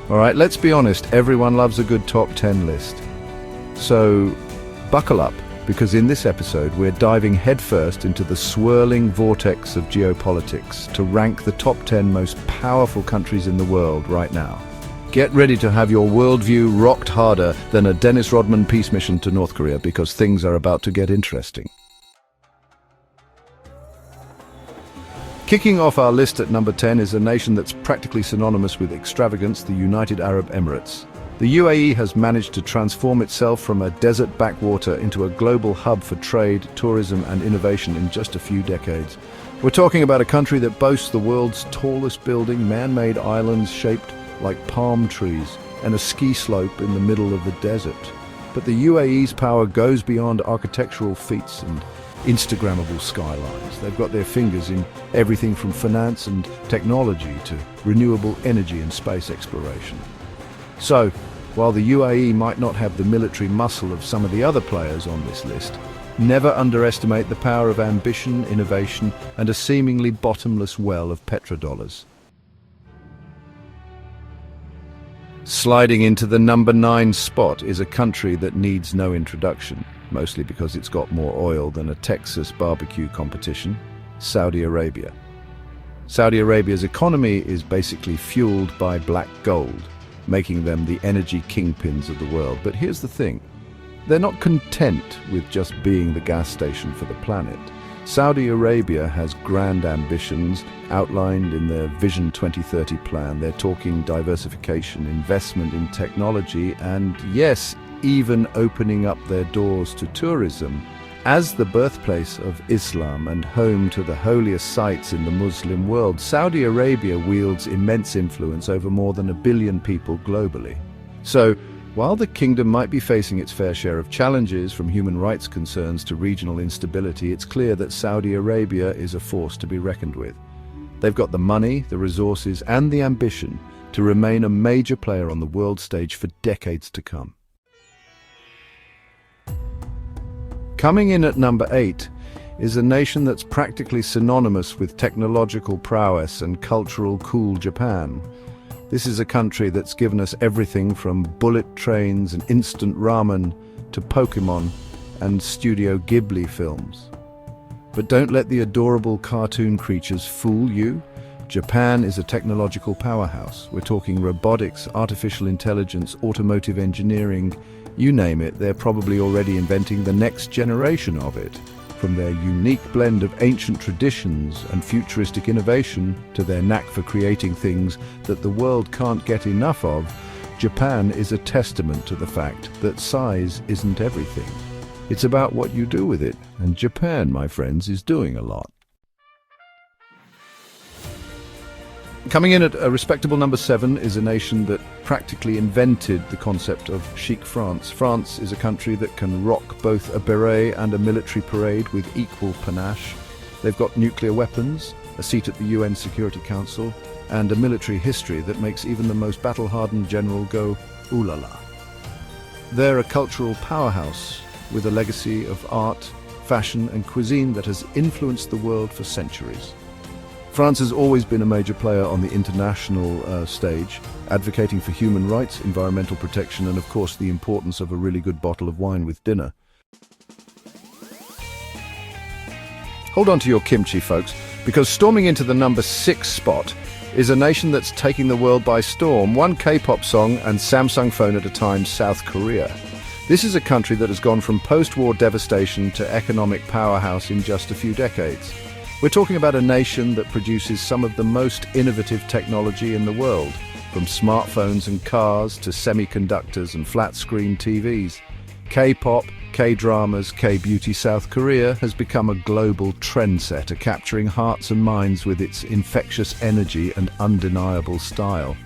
All right, let's be honest, everyone loves a good top 10 list. So, buckle up, because in this episode we're diving headfirst into the swirling vortex of geopolitics to rank the top 10 most powerful countries in the world right now. Get ready to have your worldview rocked harder than a Dennis Rodman peace mission to North Korea, because things are about to get interesting. Kicking off our list at number 10 is a nation that's practically synonymous with extravagance, the United Arab Emirates. The UAE has managed to transform itself from a desert backwater into a global hub for trade, tourism and innovation in just a few decades. We're talking about a country that boasts the world's tallest building, man-made islands shaped like palm trees, and a ski slope in the middle of the desert. But the UAE's power goes beyond architectural feats and Instagrammable skylines. They've got their fingers in everything from finance and technology to renewable energy and space exploration. So, while the UAE might not have the military muscle of some of the other players on this list, never underestimate the power of ambition, innovation, and a seemingly bottomless well of petrodollars. Sliding into the number 9 spot is a country that needs no introduction, mostly because it's got more oil than a Texas barbecue competition: Saudi Arabia. Saudi Arabia's economy is basically fueled by black gold, making them the energy kingpins of the world. But here's the thing, they're not content with just being the gas station for the planet. Saudi Arabia has grand ambitions outlined in their Vision 2030 plan. They're talking diversification, investment in technology, and yes, even opening up their doors to tourism. As the birthplace of Islam and home to the holiest sites in the Muslim world, Saudi Arabia wields immense influence over more than 1 billion people globally. So, while the kingdom might be facing its fair share of challenges, from human rights concerns to regional instability, it's clear that Saudi Arabia is a force to be reckoned with. They've got the money, the resources, and the ambition to remain a major player on the world stage for decades to come. Coming in at number 8 is a nation that's practically synonymous with technological prowess and cultural cool: Japan. This is a country that's given us everything from bullet trains and instant ramen to Pokémon and Studio Ghibli films. But don't let the adorable cartoon creatures fool you. Japan is a technological powerhouse. We're talking robotics, artificial intelligence, automotive engineering, you name it, they're probably already inventing the next generation of it. From their unique blend of ancient traditions and futuristic innovation to their knack for creating things that the world can't get enough of, Japan is a testament to the fact that size isn't everything. It's about what you do with it, and Japan, my friends, is doing a lot. Coming in at a respectable number 7 is a nation that practically invented the concept of chic France. France is a country that can rock both a beret and a military parade with equal panache. They've got nuclear weapons, a seat at the UN Security Council, and a military history that makes even the most battle-hardened general go, ooh la la. They're a cultural powerhouse with a legacy of art, fashion, and cuisine that has influenced the world for centuries. France has always been a major player on the international stage, advocating for human rights, environmental protection, and of course the importance of a really good bottle of wine with dinner. Hold on to your kimchi, folks, because storming into the number 6 spot is a nation that's taking the world by storm. One K-pop song and Samsung phone at a time: South Korea. This is a country that has gone from post-war devastation to economic powerhouse in just a few decades. We're talking about a nation that produces some of the most innovative technology in the world, from smartphones and cars to semiconductors and flat-screen TVs. K-pop, K-dramas, K-beauty. South Korea has become a global trendsetter, capturing hearts and minds with its infectious energy and undeniable style.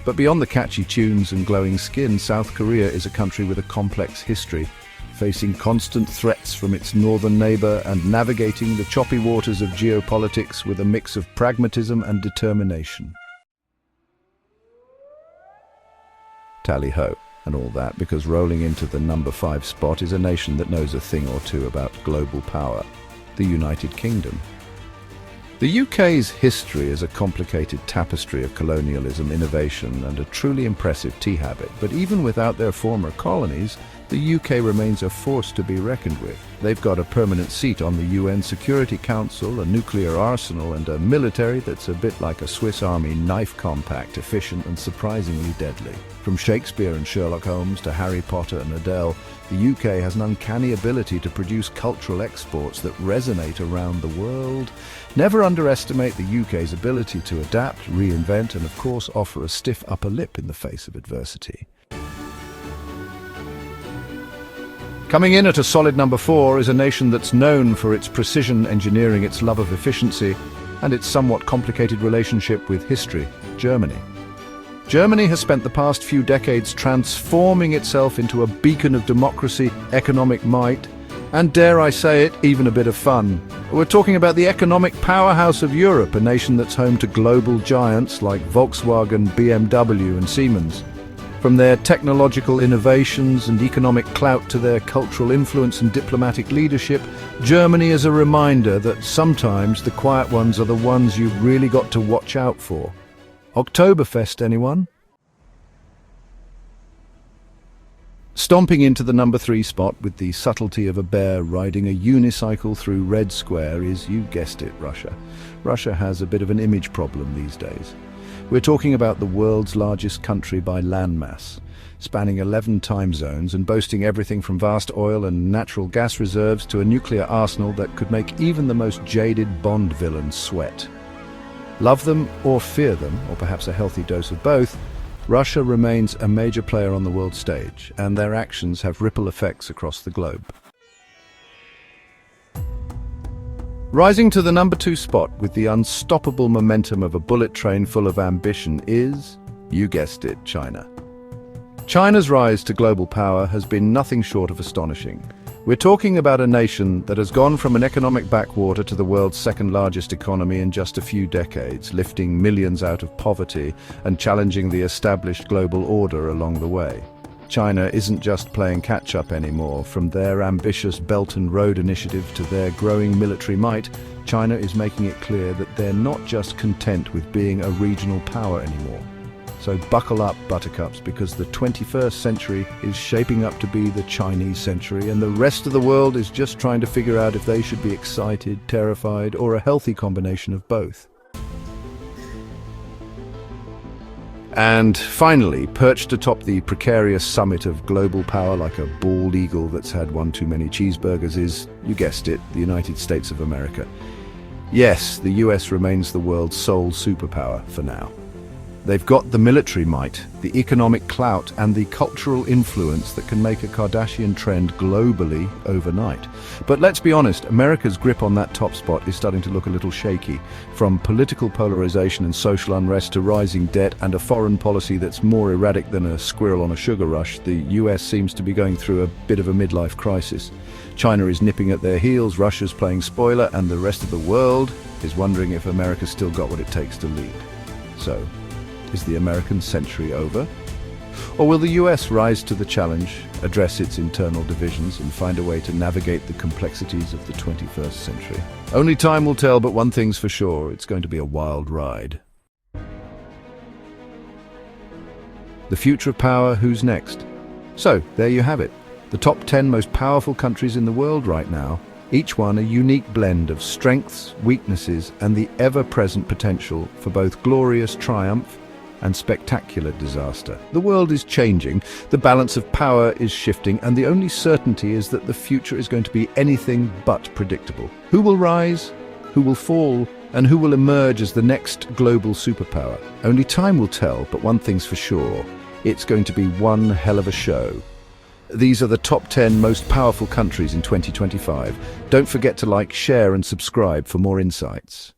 But beyond the catchy tunes and glowing skin, South Korea is a country with a complex history, facing constant threats from its northern neighbor and navigating the choppy waters of geopolitics with a mix of pragmatism and determination. Tally-ho and all that, because rolling into the number 5 spot is a nation that knows a thing or two about global power: the United Kingdom. The UK's history is a complicated tapestry of colonialism, innovation, and a truly impressive tea habit. But even without their former colonies, the UK remains a force to be reckoned with. They've got a permanent seat on the UN Security Council, a nuclear arsenal, and a military that's a bit like a Swiss Army knife, compact, efficient, and surprisingly deadly. From Shakespeare and Sherlock Holmes to Harry Potter and Adele, the UK has an uncanny ability to produce cultural exports that resonate around the world. Never underestimate the UK's ability to adapt, reinvent, and of course offer a stiff upper lip in the face of adversity. Coming in at a solid number 4 is a nation that's known for its precision engineering, its love of efficiency, and its somewhat complicated relationship with history, Germany. Germany has spent the past few decades transforming itself into a beacon of democracy, economic might, and dare I say it, even a bit of fun. We're talking about the economic powerhouse of Europe, a nation that's home to global giants like Volkswagen, BMW, and Siemens. From their technological innovations and economic clout to their cultural influence and diplomatic leadership, Germany is a reminder that sometimes the quiet ones are the ones you've really got to watch out for. Oktoberfest, anyone? Stomping into the number 3 spot with the subtlety of a bear riding a unicycle through Red Square is, you guessed it, Russia. Russia has a bit of an image problem these days. We're talking about the world's largest country by landmass, spanning 11 time zones and boasting everything from vast oil and natural gas reserves to a nuclear arsenal that could make even the most jaded Bond villain sweat. Love them or fear them, or perhaps a healthy dose of both, Russia remains a major player on the world stage, and their actions have ripple effects across the globe. Rising to the number 2 spot with the unstoppable momentum of a bullet train full of ambition is, you guessed it, China. China's rise to global power has been nothing short of astonishing. We're talking about a nation that has gone from an economic backwater to the world's second largest economy in just a few decades, lifting millions out of poverty and challenging the established global order along the way. China isn't just playing catch-up anymore. From their ambitious Belt and Road Initiative to their growing military might, China is making it clear that they're not just content with being a regional power anymore. So buckle up, buttercups, because the 21st century is shaping up to be the Chinese century, and the rest of the world is just trying to figure out if they should be excited, terrified, or a healthy combination of both. And finally, perched atop the precarious summit of global power like a bald eagle that's had one too many cheeseburgers is, you guessed it, the United States of America. Yes, the US remains the world's sole superpower for now. They've got the military might, the economic clout, and the cultural influence that can make a Kardashian trend globally overnight. But let's be honest, America's grip on that top spot is starting to look a little shaky. From political polarization and social unrest to rising debt and a foreign policy that's more erratic than a squirrel on a sugar rush, the US seems to be going through a bit of a midlife crisis. China is nipping at their heels, Russia's playing spoiler, and the rest of the world is wondering if America's still got what it takes to lead. So, is the American century over? Or will the US rise to the challenge, address its internal divisions, and find a way to navigate the complexities of the 21st century? Only time will tell, but one thing's for sure, it's going to be a wild ride. The future of power, who's next? So, there you have it. The top 10 most powerful countries in the world right now, each one a unique blend of strengths, weaknesses, and the ever-present potential for both glorious triumph and spectacular disaster. The world is changing, the balance of power is shifting, and the only certainty is that the future is going to be anything but predictable. Who will rise? Who will fall? And who will emerge as the next global superpower? Only time will tell, but one thing's for sure. It's going to be one hell of a show. These are the top 10 most powerful countries in 2025. Don't forget to like, share, and subscribe for more insights.